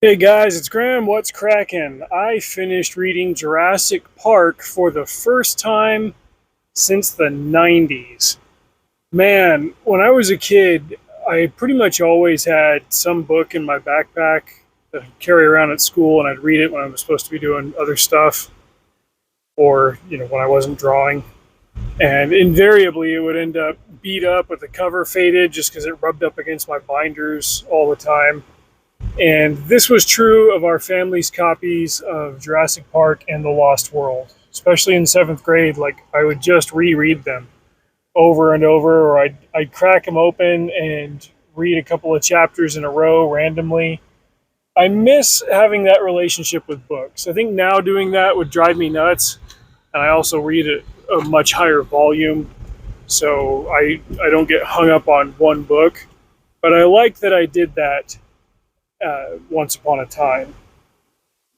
Hey guys, it's Graham. What's cracking? I finished reading Jurassic Park for the first time since the 90s. Man, when I was a kid, I pretty much always had some book in my backpack that I'd carry around at school, and I'd read it when I was supposed to be doing other stuff or, when I wasn't drawing. And invariably, it would end up beat up with the cover faded just because it rubbed up against my binders all the time. And this was true of our family's copies of Jurassic Park and The Lost World, especially in seventh grade. Like, I would just reread them over and over, or I'd crack them open and read a couple of chapters in a row randomly. I miss having that relationship with books. I think now doing that would drive me nuts, and I also read at a much higher volume, so I don't get hung up on one book. But I like that I did that once upon a time.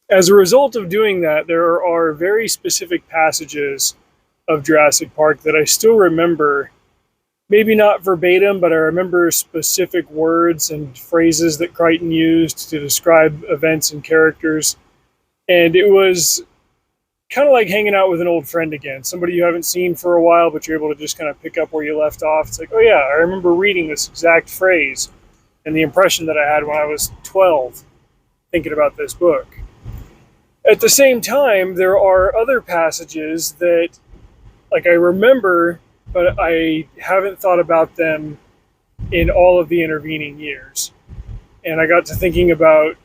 As a result of doing that, there are very specific passages of Jurassic Park that I still remember. Maybe not verbatim, but I remember specific words and phrases that Crichton used to describe events and characters. And it was kind of like hanging out with an old friend again, somebody you haven't seen for a while, but you're able to just kind of pick up where you left off. It's like, oh yeah, I remember reading this exact phrase and the impression that I had when I was 12 thinking about this book. At the same time, there are other passages that, like, I remember, but I haven't thought about them in all of the intervening years. And I got to thinking about,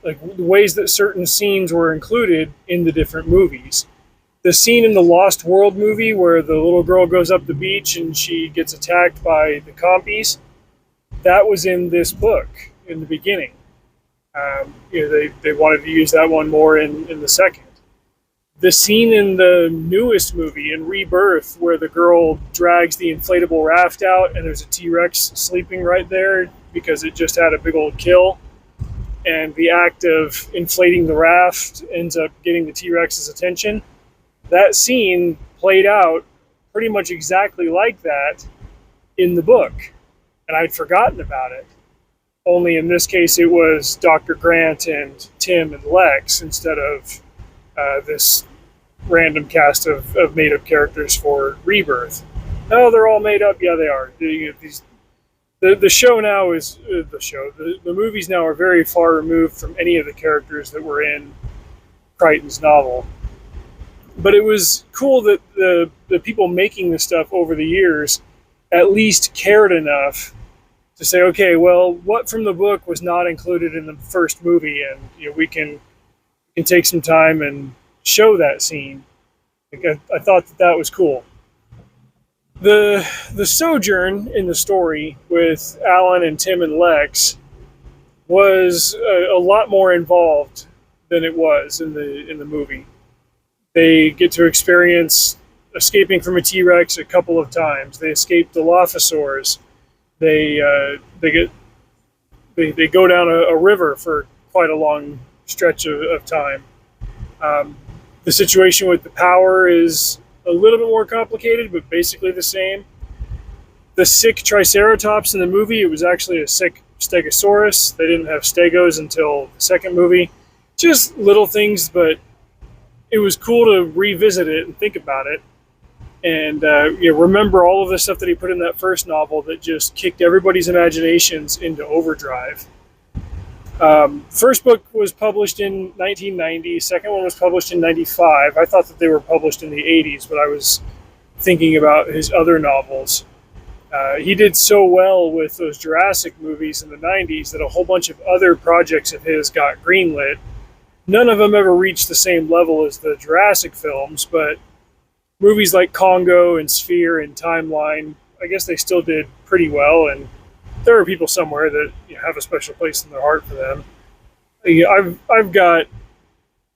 like, the ways that certain scenes were included in the different movies. The scene in the Lost World movie where the little girl goes up the beach and she gets attacked by the compies, that was in this book in the beginning. They wanted to use that one more in the second. The scene in the newest movie, in Rebirth, where the girl drags the inflatable raft out and there's a T-Rex sleeping right there because it just had a big old kill, and the act of inflating the raft ends up getting the T-Rex's attention. That scene played out pretty much exactly like that in the book, and I'd forgotten about it. Only in this case, it was Dr. Grant and Tim and Lex instead of this random cast of made-up characters for Rebirth. No, they're all made up. Yeah, they are. The show now is the movies now are very far removed from any of the characters that were in Crichton's novel. But it was cool that the people making this stuff over the years at least cared enough to say, okay, well, what from the book was not included in the first movie, and we can take some time and show that scene. I thought that was cool. The sojourn in the story with Alan and Tim and Lex was a lot more involved than it was in the movie. They get to experience escaping from a T-Rex a couple of times. They escape Dilophosaurs. They go down a river for quite a long stretch of time. The situation with the power is a little bit more complicated, but basically the same. The sick Triceratops in the movie, it was actually a sick Stegosaurus. They didn't have Stegos until the second movie. Just little things, but it was cool to revisit it and think about it. And remember all of the stuff that he put in that first novel that just kicked everybody's imaginations into overdrive. First book was published in 1990. Second one was published in 95. I thought that they were published in the 80s, but I was thinking about his other novels. He did so well with those Jurassic movies in the 90s that a whole bunch of other projects of his got greenlit. None of them ever reached the same level as the Jurassic films, but movies like Congo and Sphere and Timeline, I guess they still did pretty well, and there are people somewhere that have a special place in their heart for them. I've got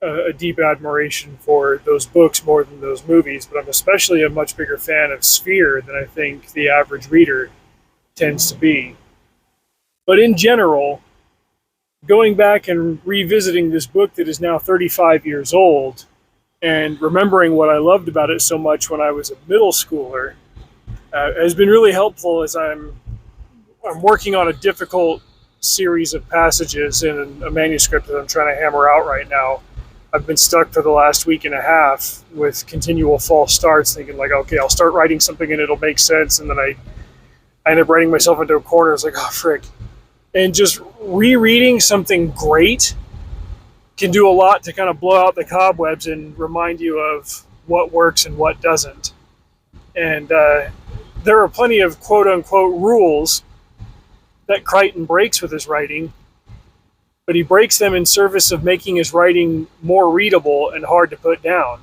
a deep admiration for those books more than those movies, but I'm especially a much bigger fan of Sphere than I think the average reader tends to be. But in general, going back and revisiting this book that is now 35 years old, and remembering what I loved about it so much when I was a middle schooler has been really helpful as I'm working on a difficult series of passages in a manuscript that I'm trying to hammer out right now. I've been stuck for the last week and a half with continual false starts, thinking like, okay, I'll start writing something and it'll make sense, and then I end up writing myself into a corner. It's like, oh frick. And just rereading something great can do a lot to kind of blow out the cobwebs and remind you of what works and what doesn't. And there are plenty of quote-unquote rules that Crichton breaks with his writing, but he breaks them in service of making his writing more readable and hard to put down.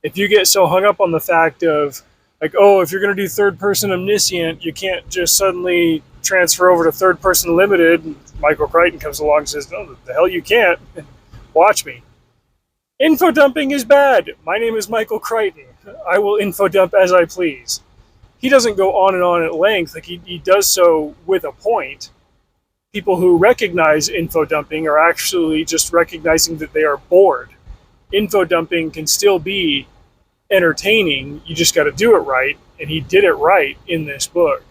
If you get so hung up on the fact of, like, oh, if you're going to do third-person omniscient, you can't just suddenly transfer over to third-person limited. Michael Crichton comes along and says, no, the hell you can't. Watch me. Info dumping is bad. My name is Michael Crichton. I will info dump as I please. He doesn't go on and on at length. Like he does so with a point. People who recognize info dumping are actually just recognizing that they are bored. Info dumping can still be entertaining. You just got to do it right, and he did it right in this book.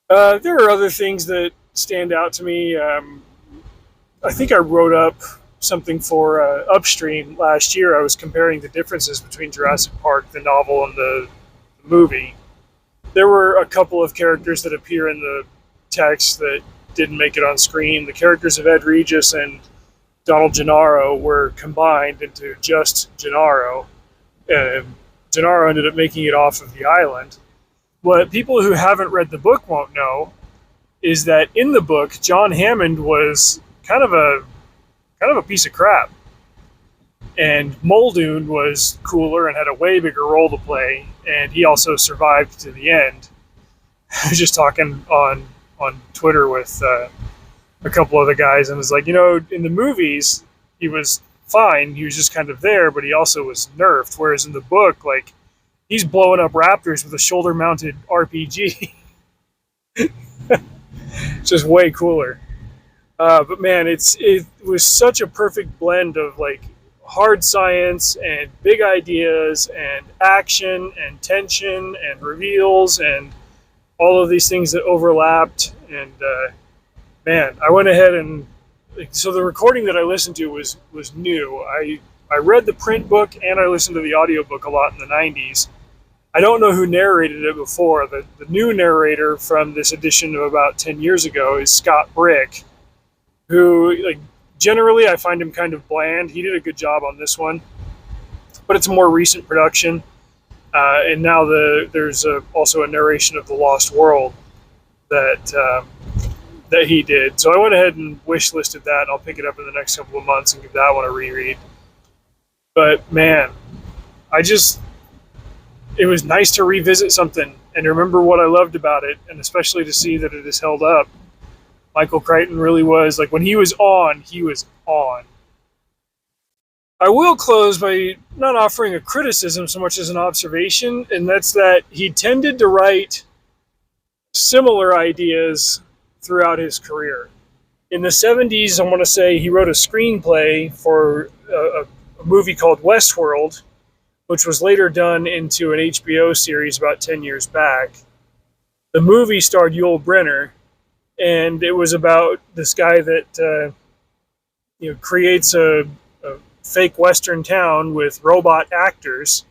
There are other things that stand out to me. I think I wrote up something for Upstream last year. I was comparing the differences between Jurassic Park, the novel, and the movie. There were a couple of characters that appear in the text that didn't make it on screen. The characters of Ed Regis and Donald Gennaro were combined into just Gennaro. Gennaro ended up making it off of the island. What people who haven't read the book won't know is that in the book, John Hammond was kind of a piece of crap. And Muldoon was cooler and had a way bigger role to play, and he also survived to the end. I was just talking on Twitter with a couple other guys, and was like, in the movies, he was fine. He was just kind of there, but he also was nerfed. Whereas in the book, like, he's blowing up raptors with a shoulder-mounted RPG. It's just way cooler. But man, it was such a perfect blend of like hard science and big ideas and action and tension and reveals and all of these things that overlapped. And man, I went ahead and so the recording that I listened to was new. I read the print book and I listened to the audiobook a lot in the 90s. I don't know who narrated it before. The new narrator from this edition of about 10 years ago is Scott Brick, who, like, generally I find him kind of bland. He did a good job on this one, but it's a more recent production. And now there's also a narration of The Lost World that he did. So I went ahead and wish listed that, and I'll pick it up in the next couple of months and give that one a reread. But man, it was nice to revisit something and remember what I loved about it, and especially to see that it is held up. Michael Crichton really was, like, when he was on, he was on. I will close by not offering a criticism so much as an observation, and that's that he tended to write similar ideas throughout his career. In the 70s, I want to say he wrote a screenplay for a movie called Westworld, which was later done into an HBO series about 10 years back. The movie starred Yul Brynner, and it was about this guy that creates a fake Western town with robot actors,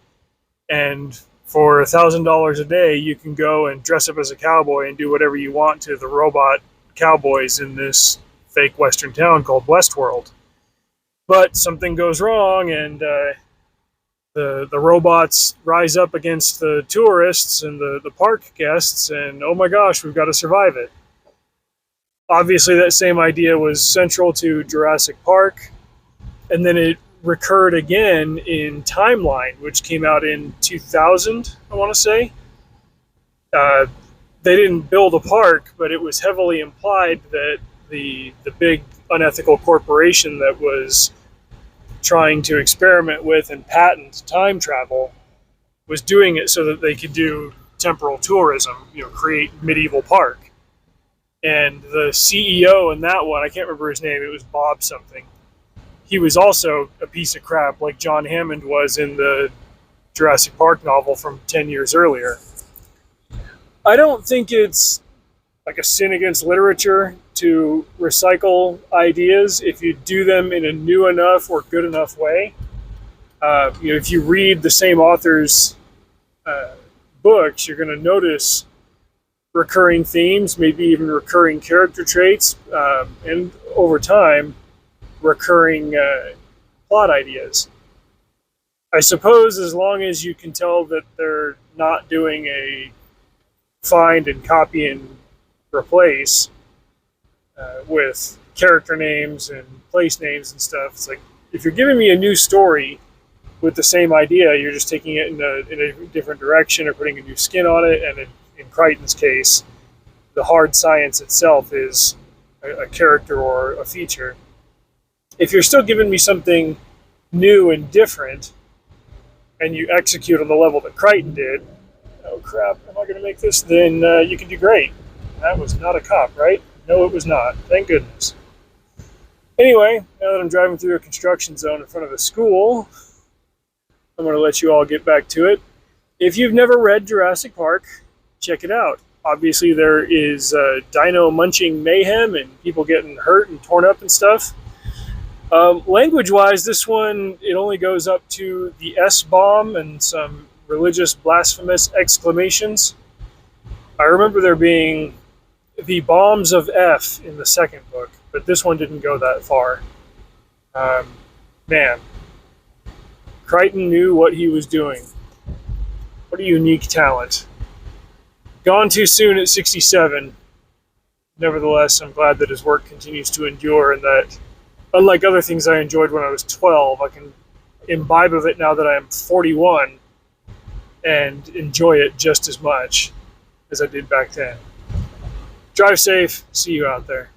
and for $1,000 a day, you can go and dress up as a cowboy and do whatever you want to the robot cowboys in this fake Western town called Westworld. But something goes wrong, and the robots rise up against the tourists and the park guests, and oh my gosh, we've got to survive it. Obviously, that same idea was central to Jurassic Park, and then it recurred again in Timeline, which came out in 2000, I want to say. They didn't build a park, but it was heavily implied that the big unethical corporation that was trying to experiment with and patent time travel was doing it so that they could do temporal tourism, create medieval park. And the CEO in that one, I can't remember his name, it was Bob something. He was also a piece of crap like John Hammond was in the Jurassic Park novel from 10 years earlier. I don't think it's like a sin against literature to recycle ideas if you do them in a new enough or good enough way. If you read the same author's books, you're going to notice recurring themes, maybe even recurring character traits, and over time, recurring plot ideas. I suppose as long as you can tell that they're not doing a find and copy and replace with character names and place names and stuff. It's like, if you're giving me a new story with the same idea, you're just taking it in a different direction or putting a new skin on it. And in Crichton's case, the hard science itself is a character or a feature. If you're still giving me something new and different, and you execute on the level that Crichton did, oh crap, am I going to make this? Then you can do great. That was not a cop, right? No, it was not. Thank goodness. Anyway, now that I'm driving through a construction zone in front of a school, I'm going to let you all get back to it. If you've never read Jurassic Park, check it out. Obviously, there is dino munching mayhem and people getting hurt and torn up and stuff. Language-wise, this one, it only goes up to the S-bomb and some religious blasphemous exclamations. I remember there being the bombs of F in the second book, but this one didn't go that far. Man, Crichton knew what he was doing. What a unique talent. Gone too soon at 67. Nevertheless, I'm glad that his work continues to endure and that, unlike other things I enjoyed when I was 12, I can imbibe of it now that I am 41 and enjoy it just as much as I did back then. Drive safe. See you out there.